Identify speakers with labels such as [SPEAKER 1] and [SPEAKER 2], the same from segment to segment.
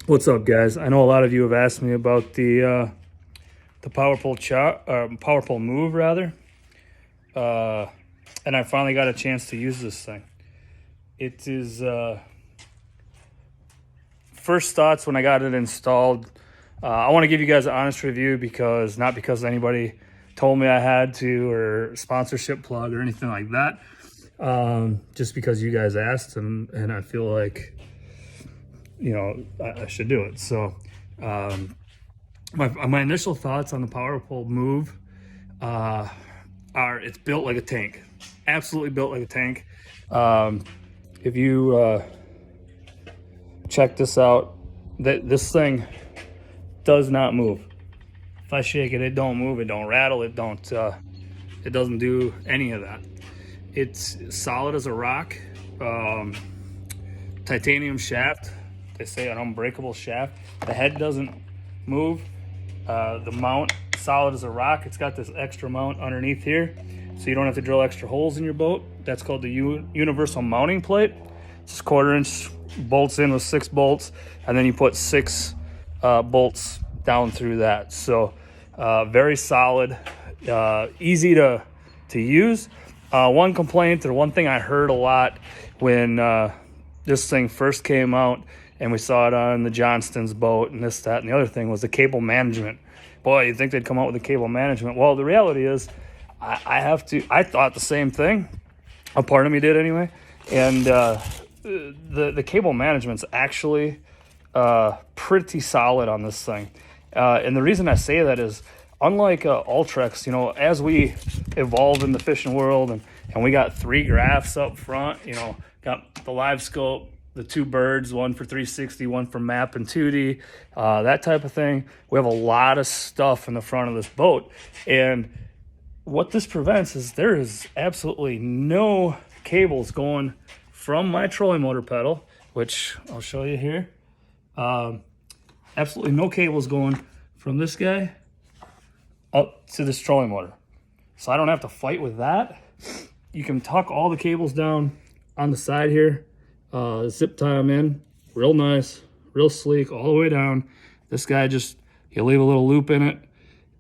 [SPEAKER 1] What's up, guys? I know a lot of you have asked me about the power pole move rather, and I finally got a chance to use this thing. It is first thoughts when I got it installed. I want to give you guys an honest review not because anybody told me I had to or sponsorship plug or anything like that. Just because you guys asked and I feel like I should do it. So my initial thoughts on the power pole move are it's built like a tank, absolutely built like a tank. If you check this out, this thing does not move. If I shake it, it don't move, it don't rattle, it doesn't do any of that. It's solid as a rock. Titanium shaft. They say an unbreakable shaft. The head doesn't move. The mount, solid as a rock. It's got this extra mount underneath here, so you don't have to drill extra holes in your boat. That's called the universal mounting plate. It's 1/4 inch bolts in with 6 bolts, and then you put 6 bolts down through that. So very solid, easy to use. One complaint, or one thing I heard a lot when this thing first came out, and we saw it on the Johnston's boat and this, that, and the other thing, was the cable management. Boy, you'd think they'd come out with the cable management. Well, the reality is I thought the same thing. A part of me did anyway. And the cable management's actually pretty solid on this thing. And the reason I say that is, unlike Ultrex, as we evolve in the fishing world and we got 3 graphs up front, got the live scope, the 2 birds, one for 360, one for map and 2D, that type of thing. We have a lot of stuff in the front of this boat. And what this prevents is there is absolutely no cables going from my trolling motor pedal, which I'll show you here. Absolutely no cables going from this guy up to this trolling motor. So I don't have to fight with that. You can tuck all the cables down on the side here. Zip tie them in, real nice, real sleek, all the way down. This guy you leave a little loop in it.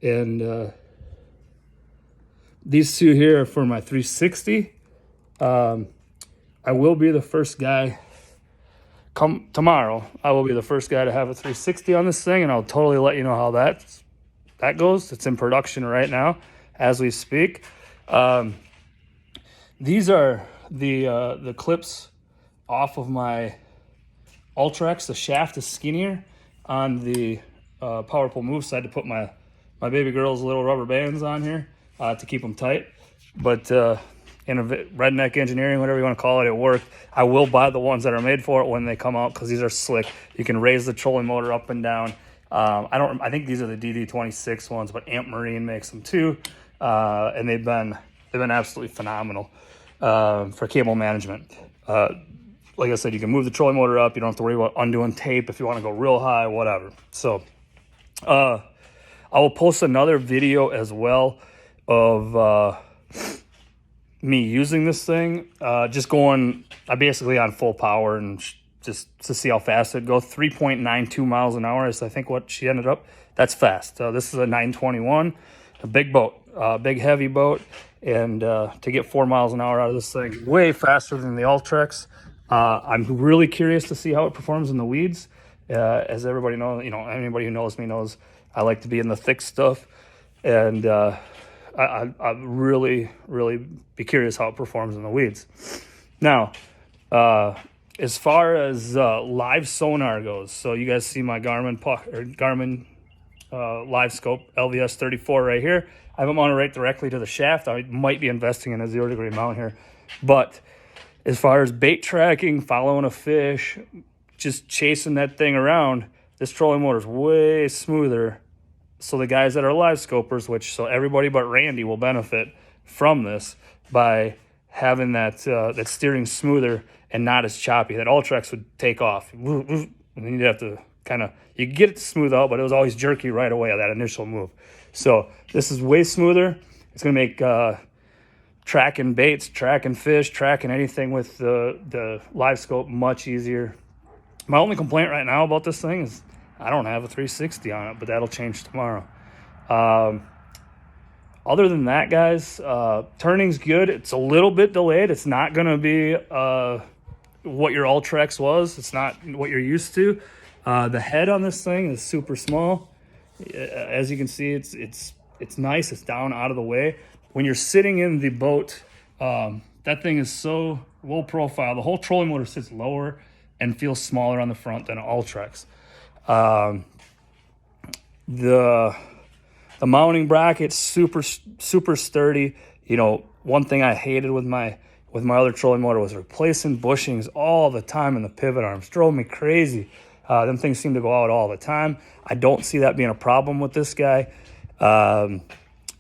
[SPEAKER 1] And these 2 here are for my 360. I will be the first guy, come tomorrow, I will be the first guy to have a 360 on this thing, and I'll totally let you know how that goes. It's in production right now as we speak. These are the clips off of my Ultrex. The shaft is skinnier on the power pole move side to put my baby girl's little rubber bands on here to keep them tight. But in a redneck engineering, whatever you want to call it, it worked. I will buy the ones that are made for it when they come out, because these are slick. You can raise the trolling motor up and down. I think these are the DD26 ones, but Amp Marine makes them too, and they've been absolutely phenomenal for cable management. Like I said, you can move the trolling motor up. You don't have to worry about undoing tape if you want to go real high, whatever. So I will post another video as well of me using this thing. I basically on full power and just to see how fast it'd go. 3.92 miles an hour is I think what she ended up. That's fast. This is a 921, a big boat, big heavy boat. And to get 4 miles an hour out of this thing, way faster than the Ultrex. I'm really curious to see how it performs in the weeds. As everybody knows, anybody who knows me knows I like to be in the thick stuff. And I really, really be curious how it performs in the weeds. Now, as far as live sonar goes, so you guys see my Garmin live scope LVS 34 right here. I have it mounted right directly to the shaft. I might be investing in a 0-degree mount here. But as far as bait tracking, following a fish, just chasing that thing around, this trolling motor is way smoother. So the guys that are live scopers, so everybody but Randy will benefit from this by having that steering smoother and not as choppy. That Ultrex would take off, and then you'd have to you get it to smooth out, but it was always jerky right away at that initial move. So this is way smoother. It's going to make tracking baits, tracking fish, tracking anything with the live scope much easier. My only complaint right now about this thing is I don't have a 360 on it, but that'll change tomorrow. Other than that, guys, turning's good. It's a little bit delayed. It's not going to be what your Ultrex was. It's not what you're used to. The head on this thing is super small. As you can see, it's nice. It's down out of the way. When you're sitting in the boat, that thing is so low profile. The whole trolling motor sits lower and feels smaller on the front than an Ultrex. The mounting bracket's super sturdy. You know, one thing I hated with my other trolling motor was replacing bushings all the time in the pivot arms. Drove me crazy. Them things seem to go out all the time. I don't see that being a problem with this guy.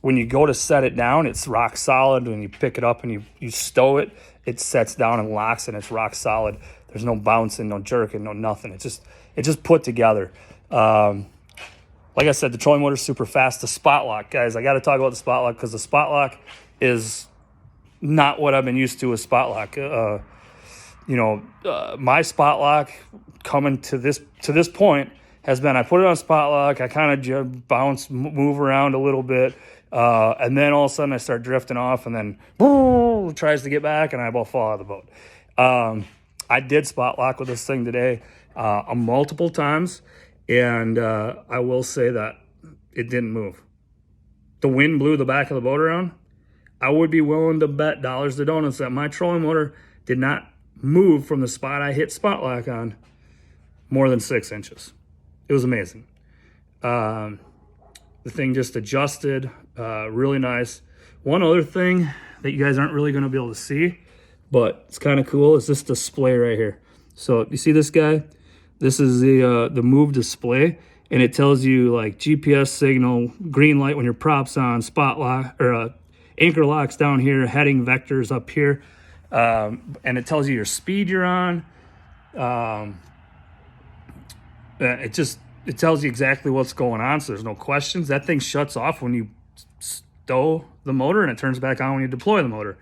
[SPEAKER 1] When you go to set it down, it's rock solid. When you pick it up and you stow it, it sets down and locks and it's rock solid. There's no bouncing, no jerking, no nothing. It's just put together. Like I said, the trolling motor is super fast. The spot lock, guys, I got to talk about the spot lock because the spot lock is not what I've been used to with spot lock. My spot lock coming to this point has been I put it on spot lock, I kind of bounce, move around a little bit, and then all of a sudden I start drifting off, and then boom, tries to get back, and I about fall out of the boat. I did spot lock with this thing today multiple times. And I will say that it didn't move. The wind blew the back of the boat around. I would be willing to bet dollars to donuts that my trolling motor did not move from the spot I hit spot lock on more than 6 inches. It was amazing. The thing just adjusted, really nice. One other thing that you guys aren't really going to be able to see, but it's kind of cool, is this display right here. So you see this guy? This is the move display, and it tells you like GPS signal, green light when your prop's on, spot lock or anchor locks down here, heading vectors up here, and it tells you your speed you're on. It tells you exactly what's going on, so there's no questions. That thing shuts off when you stow the motor, and it turns back on when you deploy the motor.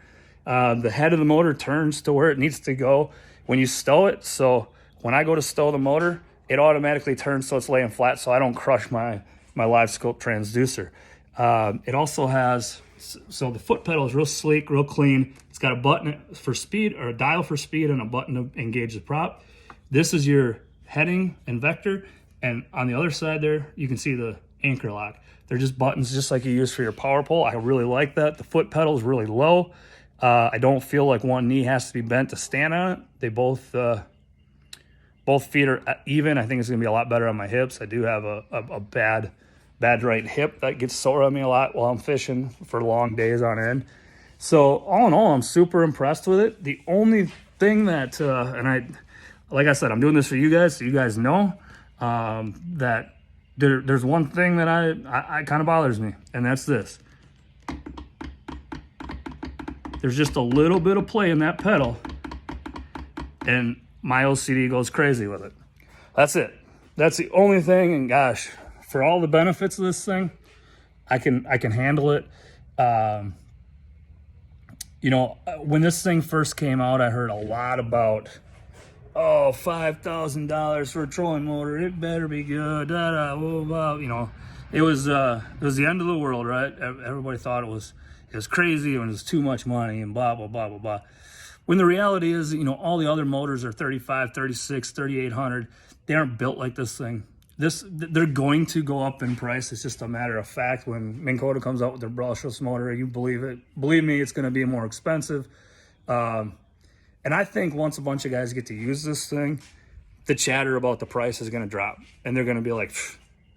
[SPEAKER 1] The head of the motor turns to where it needs to go when you stow it, so when I go to stow the motor, it automatically turns so it's laying flat so I don't crush my live scope transducer. It also has, so the foot pedal is real sleek, real clean. It's got a button for speed, or a dial for speed, and a button to engage the prop. This is your heading and vector, and on the other side there, you can see the anchor lock. They're just buttons just like you use for your power pole. I really like that. The foot pedal is really low. I don't feel like one knee has to be bent to stand on it. They both feet are even. I think it's going to be a lot better on my hips. I do have a bad right hip that gets sore on me a lot while I'm fishing for long days on end. So all in all, I'm super impressed with it. The only thing that, like I said, I'm doing this for you guys, so you guys know that there's one thing that I kind of bothers me, and that's this. There's just a little bit of play in that pedal, and my OCD goes crazy with it. That's it. That's the only thing. And gosh, for all the benefits of this thing, I can handle it. When this thing first came out, I heard a lot about, $5,000 for a trolling motor. It better be good. It was the end of the world, right? Everybody thought it was crazy and it was too much money and blah, blah, blah, blah, blah. When the reality is, all the other motors are 35, 36, 3,800. They aren't built like this thing. They're going to go up in price. It's just a matter of fact. When Minn Kota comes out with their brushless motor, you believe it. Believe me, it's going to be more expensive. And I think once a bunch of guys get to use this thing, the chatter about the price is going to drop. And they're going to be like,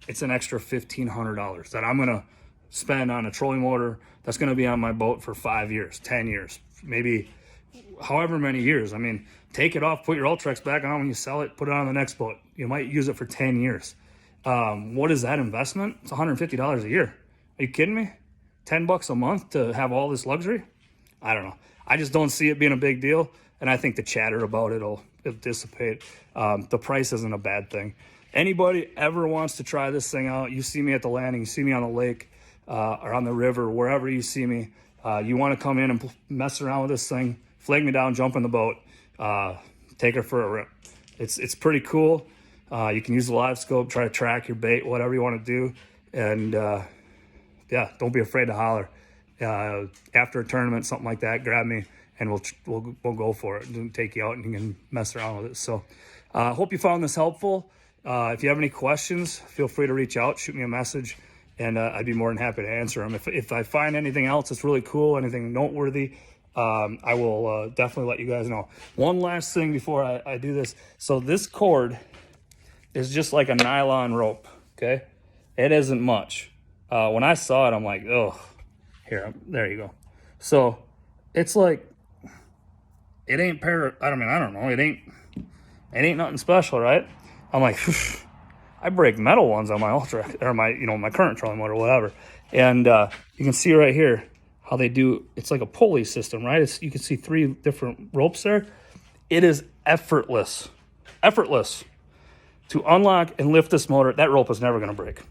[SPEAKER 1] it's an extra $1,500 that I'm going to spend on a trolling motor that's going to be on my boat for 5 years, 10 years, maybe however many years. I mean, take it off, put your Ultrex back on when you sell it, put it on the next boat. You might use it for 10 years. What is that investment? It's $150 a year. Are you kidding me? $10 a month to have all this luxury? I don't know. I just don't see it being a big deal. And I think the chatter about it'll dissipate. The price isn't a bad thing. Anybody ever wants to try this thing out, you see me at the landing, you see me on the lake or on the river, wherever you see me, you want to come in and mess around with this thing, flag me down, jump in the boat, take her for a rip. It's pretty cool. You can use the live scope, try to track your bait, whatever you want to do. And yeah, don't be afraid to holler. After a tournament, something like that, grab me and we'll go for it and take you out and you can mess around with it. So hope you found this helpful. If you have any questions, feel free to reach out, shoot me a message, and I'd be more than happy to answer them. If I find anything else that's really cool, anything noteworthy, I will definitely let you guys know. One last thing before I do this. So this cord is just like a nylon rope, okay? It isn't much. When I saw it, I'm like, oh, there you go. So it's like, it ain't I don't know. It ain't nothing special, right? I'm like, I break metal ones on my ultra or my current trolling motor or whatever. And you can see right here how they do. It's like a pulley system, right? You can see 3 different ropes there. It is effortless to unlock and lift this motor. That rope is never going to break.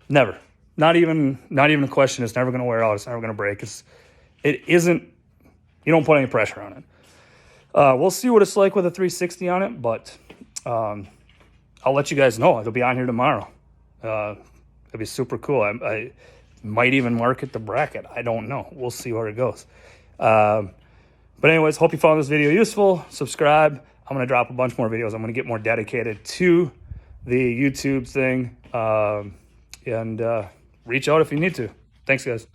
[SPEAKER 1] Never. Not even a question. It's never going to wear out. It's never going to break. It isn't. You don't put any pressure on it. We'll see what it's like with a 360 on it, but I'll let you guys know. It'll be on here tomorrow. It'll be super cool. I might even market the bracket. I don't know. We'll see where it goes. But anyways, hope you found this video useful. Subscribe. I'm going to drop a bunch more videos. I'm going to get more dedicated to the YouTube thing. And reach out if you need to. Thanks, guys.